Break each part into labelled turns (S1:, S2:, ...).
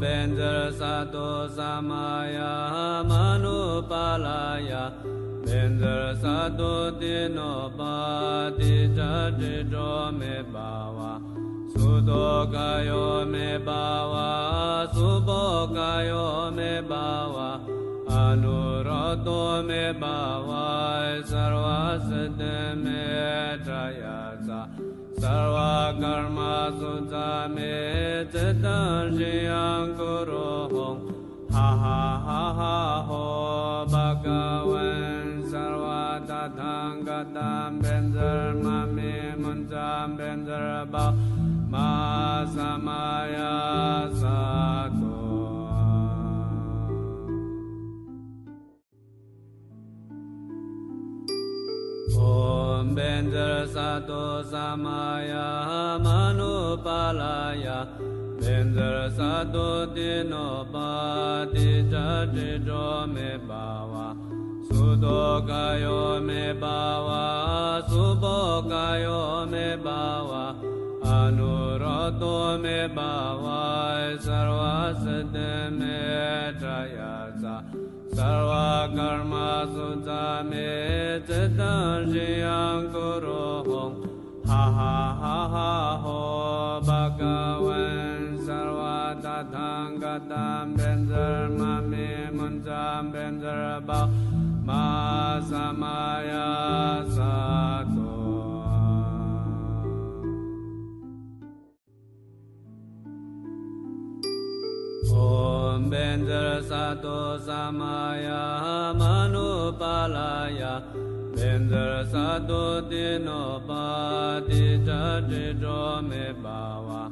S1: Benzer Sato Samaya Manupalaya Benzer Sato Dino Pati Jajito Me Bawa Sudo Kayo Me Bawa Subo Kayo Me Bawa Anuroto Me Bawa Sarva Siddhi Me Trayasa Sarva Karma Sutta Me Chitta Shiyam Kuro Hong Ha ha ha ha ho Bhagavan Sarva Tathagatam Benzer Mami Munjam Benzer Bhav Ma Samaya Sato Om Benzer Sato Samaya Manupalaya Benzer Sato Dino Pati Jajito Me Bawa Sudo Kayo Me Bawa Subo Kayo Me Bawa Anuroto Me Bawa Sarva Siddhi Me Trayasa Sarva Karma Sutta Me Chitta Shiyam Kuro Hong Ha ha ha ha ho Bhagavan Sarva Tathagatam Benzer Mami Munjam Benzer Bhav Ma Samaya Sato Om Benzer Sato Samaya Manupalaya Benzer Sato Dino Pati Jajito Me Bawa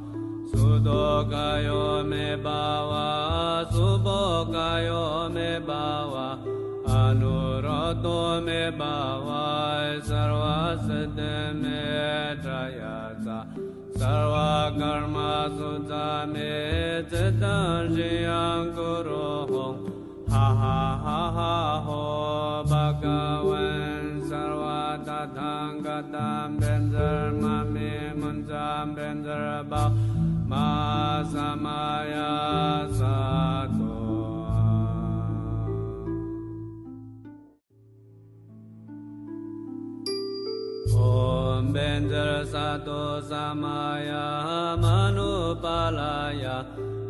S1: Sudo Kayo Me Bawa Subo Kayo Me Bawa Anuroto Me Bawa Sarva Siddhi Me Trayasa Sarva Karma Sutta Me Chitta Shiyam Kuro Hong Ha ha ha ha ho Bhagavan Sarva Tathagatam Benzer Mami Munjam Benzer Bhav Ma Samaya Sato Om Benzer Sato Samaya Manupalaya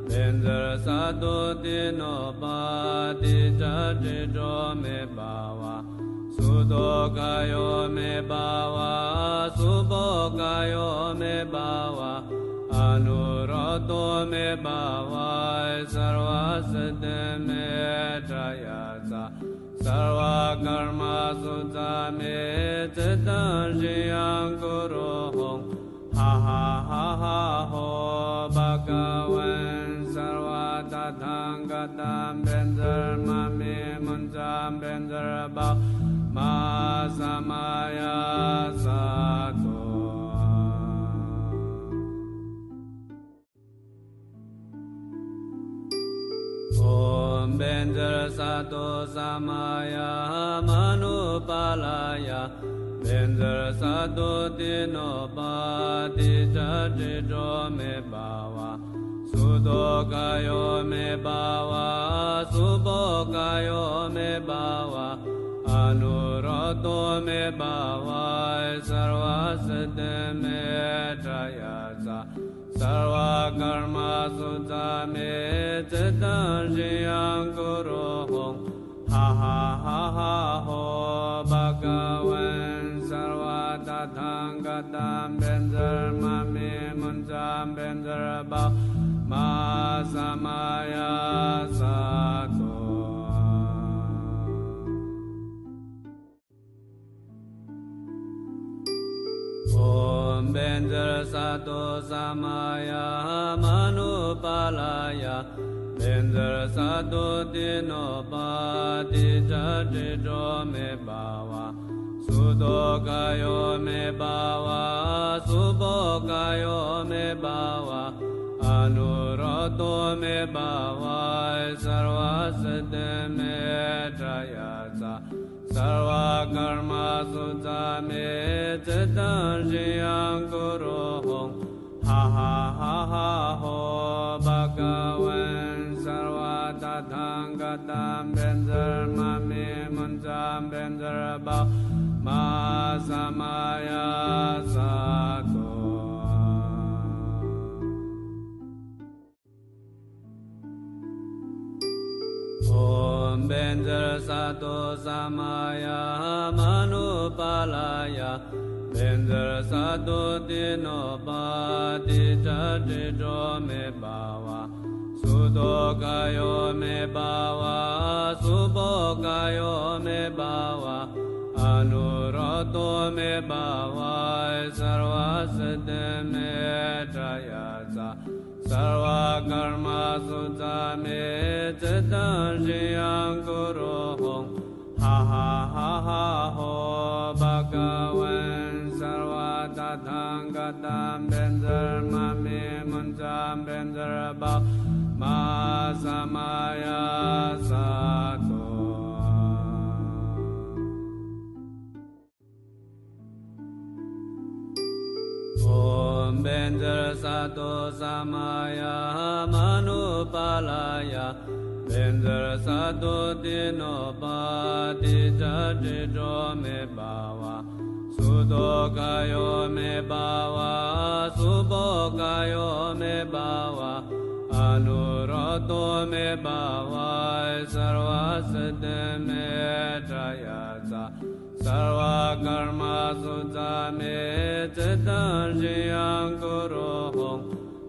S1: Benzer Sato Dino Pati Jajito Me Bawa Sudo Kayo Me Bawa Subo Kayo Me Bawa Anuroto Me Bawa Sarva Siddhi Me Trayasa Sarva Karma Sutta Me Chitta Shiyam Kuro Hong Ha ha ha ha ho Bhagavan Sarva Tathagatam Benzer Mami Munjam Benzer Bhav Ma Samaya Sato Om Benzer Sato Samaya Manupalaya Benzer Sato Dino Pati Jajito Me Bawa Sudo Kayo Me Bawa Subo Kayo Me Bawa Anuroto Me Bawa Sarva Siddhi Me Trayasa Sarva Karma Sutta Me Chitta Shiyam Kuro Hong Ha ha ha ha ho Bhagavan Sarva Tathagatam Benzer Mami Munjam Benzer Bhav Ma Samaya Sato Om Benzer Sato Samaya Manupalaya Benzer Sato Dino Pati Jajito Me Bawa Sudo Kayo Me Bawa Subo Kayo Me Bawa Anuroto Me Bawa Sarva Siddhi Me Trayasa Sarva Karma Sutta Me Chitta Shiyam Kuro Hong Ha ha ha ha ho Bhagavan tam benzer mami munjam benzer bao ma samaya sato om benzer sato samaya manupalaya benzer sato dino pati chati jo me bawa sudo kayo me bawa subo kayo me bawa anuroto me bawa sarva siddhi me trayasa sarva karma sutta me chitam shiyam kuro hong ha ha ha ha ho bhagavan sarva tathang gatam benzer mami munjam benzer bao ma samaya sato om benzer sato samaya manupalaya benzer sato dino pati chati jo me bawa sudo kayo me bawa subo kayo me bawa anuroto me bawa sarva siddhi me trayasa sarva karma sutta me chitam shiyam kuro hong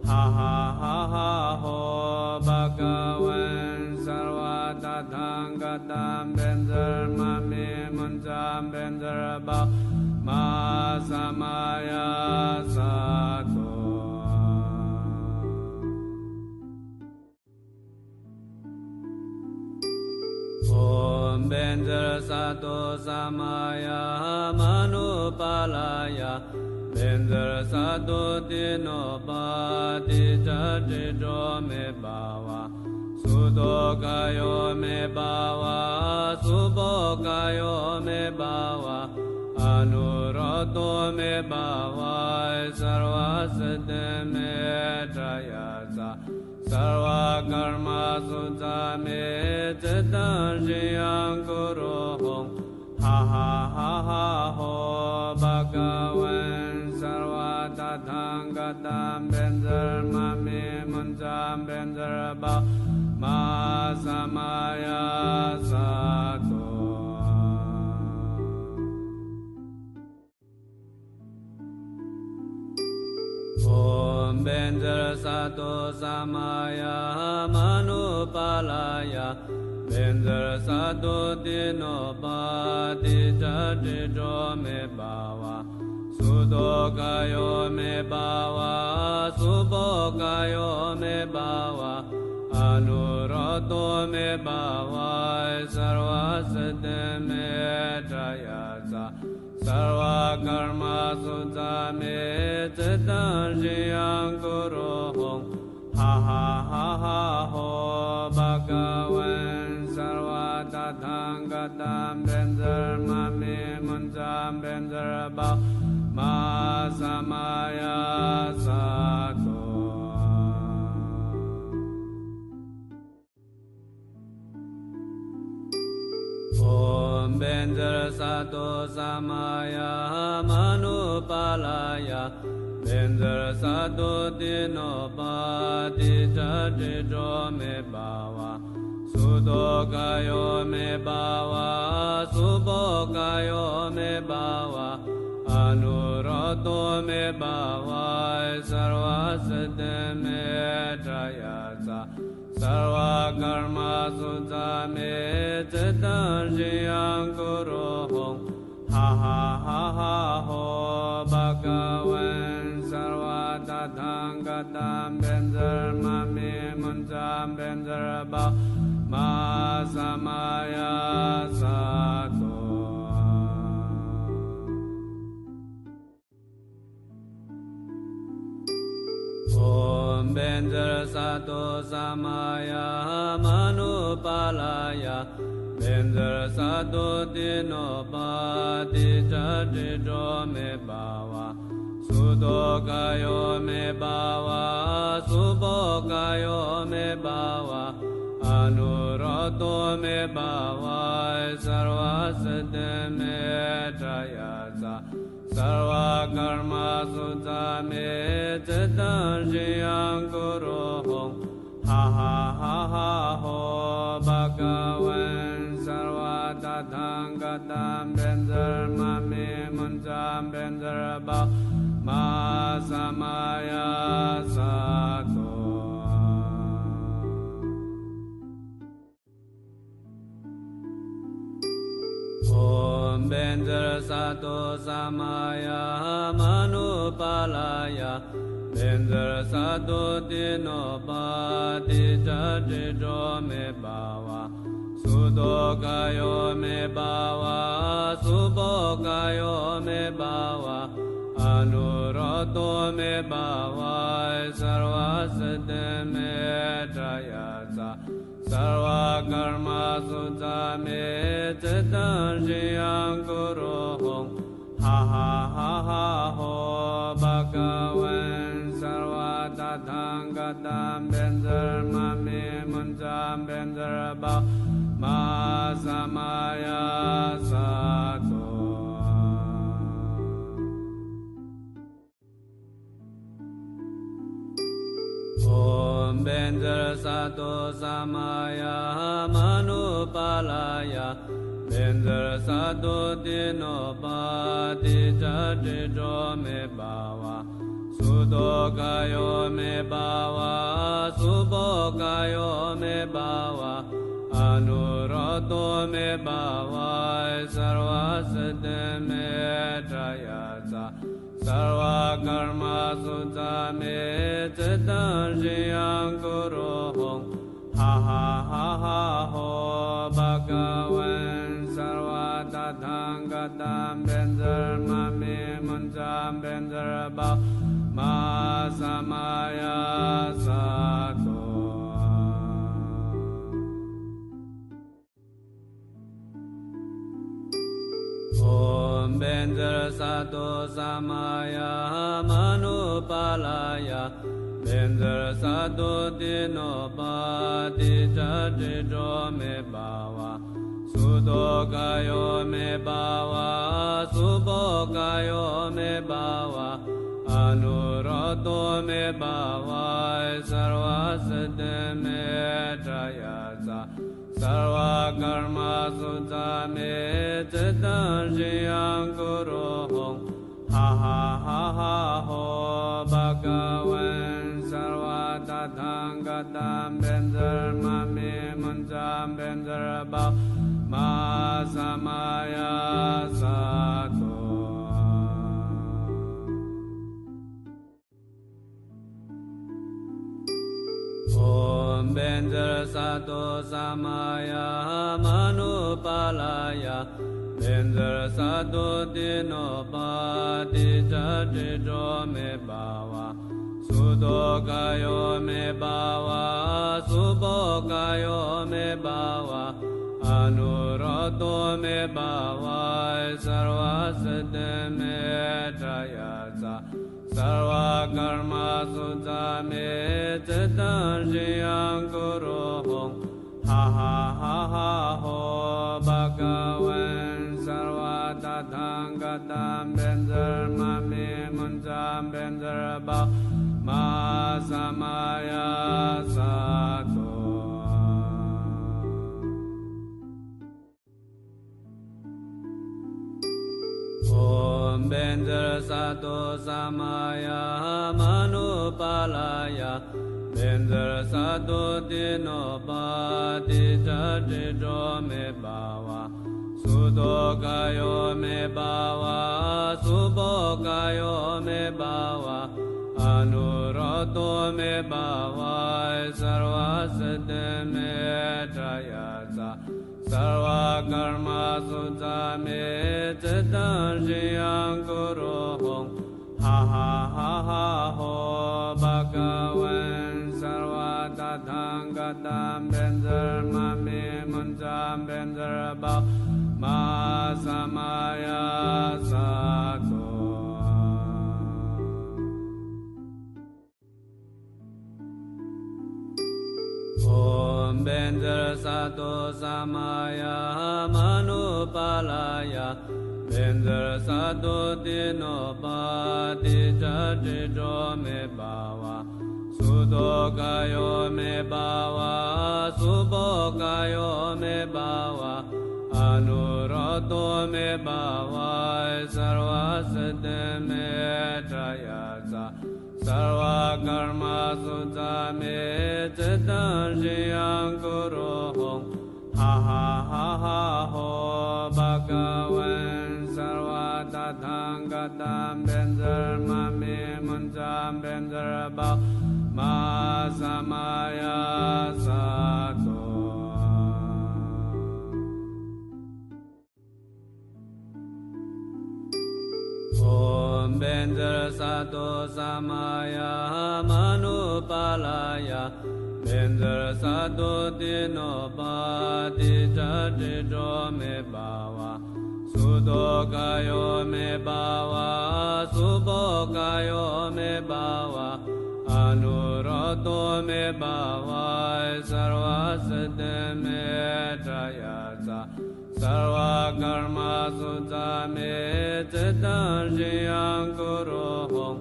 S1: ha ha ha ha ho bhagavan sarva tathang gatam benzer mami munjam benzer bao ma samaya sato om benzer sato samaya manupalaya benzer sato dino pati chati jo me bawa sudo kayo me bawa subo kayo me bawa anuroto me bawa sarva siddhi me trayasa sarva karma sutta me chitam shiyam kuro hong ha ha ha ha ho bhagavan sarva tathang gatam benzer mami munjam benzer bao ma samaya sato om benzer sato samaya manupalaya benzer sato dino pati chati jo me bawa sudo kayo me bawa subo kayo me bawa anuroto me bawa sarva siddhi me trayasa sarva karma sutta me chitam shiyam kuro hong ha ha ha ha ho bhagavan sarva tathang gatam benzer mami munjam benzer bao ma samaya sato om benzer sato samaya manupalaya benzer sato dino pati chati jo me bawa sudo kayo me bawa subo kayo me bawa anuroto me bawa sarva siddhi me trayasa sarva karma sutta me chitam shiyam kuro hong ha ha ha ha ho bhagavan sarva tathang gatam benzer mami munjam benzer bao ma samaya sato om benzer sato samaya manupalaya benzer sato dino pati chati jo me bawa sudo kayo me bawa subo kayo me bawa Anuroto me bhava sarva siddhi me trayasa sarva karma sutta me citta jiyam kuru hong ha ha ha ha ho bhagavan sarva tathang gatam benzer mame munjam benzer bhav ma samaya sato Om Benzer Sato Samaya Manupalaya Benzer Sato Dino Pati Jajito Me Bhava Sudo Kayo Me Bhava Subo Kayo Me Bhava Anuroto Me Bhava Sarva Siddhi Me Trayasa Sarva karma sutta me citta jiyam kuru hong ha ha ha ha ho bhagavan sarva tathang gatam benzer mame munjam benzer bhav ma samaya sato Om Benzer Sato Samaya Manupalaya Benzer Sato Dino Pati Jajito Me Bhava Sudo Kayo Me Bhava Subo Kayo Me Bhava Anuroto Me Bhava Sarva Siddhi Me Trayasa Sarva karma sutta me citta jiyam kuru hong ha ha ha ha ho bhagavan sarva tathang gatam benzer mame munjam benzer bhav ma samaya sato Om Benzer Sato Samaya Manupalaya Benzer Sato Dino Pati Jajito Me Bhava Sudo Kayo Me Bhava Subo Kayo Me Bhava Anuroto Me Bhava Sarva Siddhi Me Trayasa Sarva karma sutta me citta jiyam kuru hong ha ha ha ha ho bhagavan sarva tathang gatam benzer mame munjam benzer bhav ma samaya sato Om Benzer Sato Samaya Manupalaya Benzer Sato Dino Pati Jajito Me Bhava Sudo Kayo Me Bhava Subo Kayo Me Bhava Anuroto Me Bhava Sarva Siddhi Me Trayasa Sarva karma sutta me citta jiyam kuru hong ha ha ha ha ho bhagavan sarva tathang gatam benzer mame munjam benzer bhav ma samaya sato Om Benzer Sato Samaya Manupalaya Benzer Sato Dino Pati Jajito Me Bhava Sudo Kayo Me Bhava Subo Kayo Me Bhava Anuroto Me Bhava Sarva Siddhi Me Trayasa Sarva karma sutta me citta jiyam kuru hong ha ha ha ha ho bhagavan sarva tathang gatam benzer mame munjam benzer bhav ma samaya sato Om Benzer Sato Samaya Manupalaya Benzer Sato Dino Pati Jatijo Me Bawa Sudo Kayo Me Bawa Subo Kayo Me Bawa Anuroto Me Bawa Sarva Siddhi Me Trayaza Sarva Karma Sutta Me Chitta Shiyam Kuro Hong Ha Ha Ha Ha Ho Bhagavan Sarva Tathagatam Benzer Mami Munjam Benzer Bhau Ma Samaya Sato Om Benzer Sato Samaya Manupalaya Benzer Sato Dino Pati Jatijo Me Bawa Sudo Kayo Me Bawa Subo Kayo Me Bawa Anuroto Me Bawa Sarva Siddhi Me Trayaza Sarva Karma Sutta Me Chitta Shiyam Kuro Hong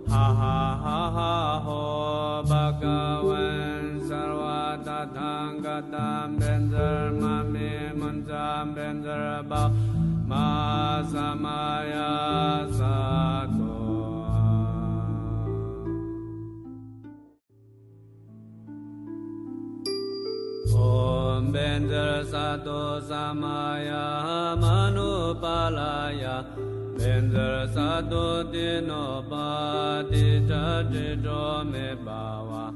S1: Ha Ha Ha Ha Ho Bhagavan Sarva Tathagatam Benzer Mami Munjam Benzer Bhau Ma Samaya Sato Om Benzer Sato Samaya Manupalaya Benzer Sato Dino Pati Jatijo Me Bawa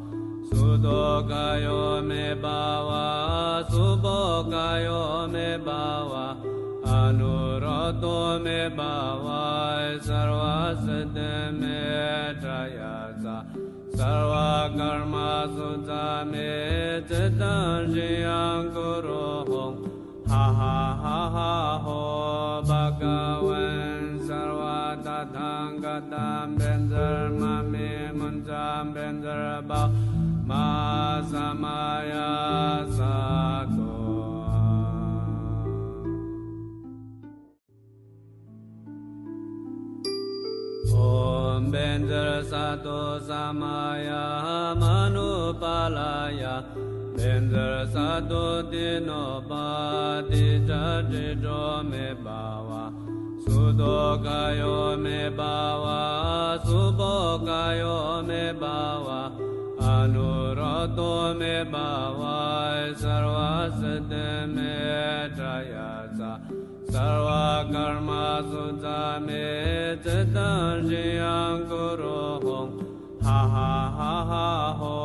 S1: Sudo Kayo Me Bawa Subo Kayo Me Bawa Anuroto Me Bawa Sarva Siddhi Me Trayaza Sarva Karma Sutta Me Chitta Shiyam Kuro Hong Ha Ha Ha Ha Ho Bhagavan Sarva Tathagatam Benzer Mami Munjam Benzer Bhau Ma Samaya Sato Om Benzer Sato Samaya Manupalaya Benzer Sato Dino Pati Jatijo Me Bawa Sudo Kayo Me Bawa Subo Kayo Me Bawa Anuroto Me Bawa Sarva Siddhi Me Trayaza Sarva Karma Sutta Me Chitta Shiyam Kuro Hong Ha Ha Ha Ha Ho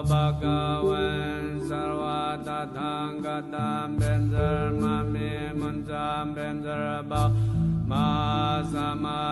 S1: Bhagavan Sarva Tathagatam Benzer Mami Munjam Benzer Bhau Ma Samaya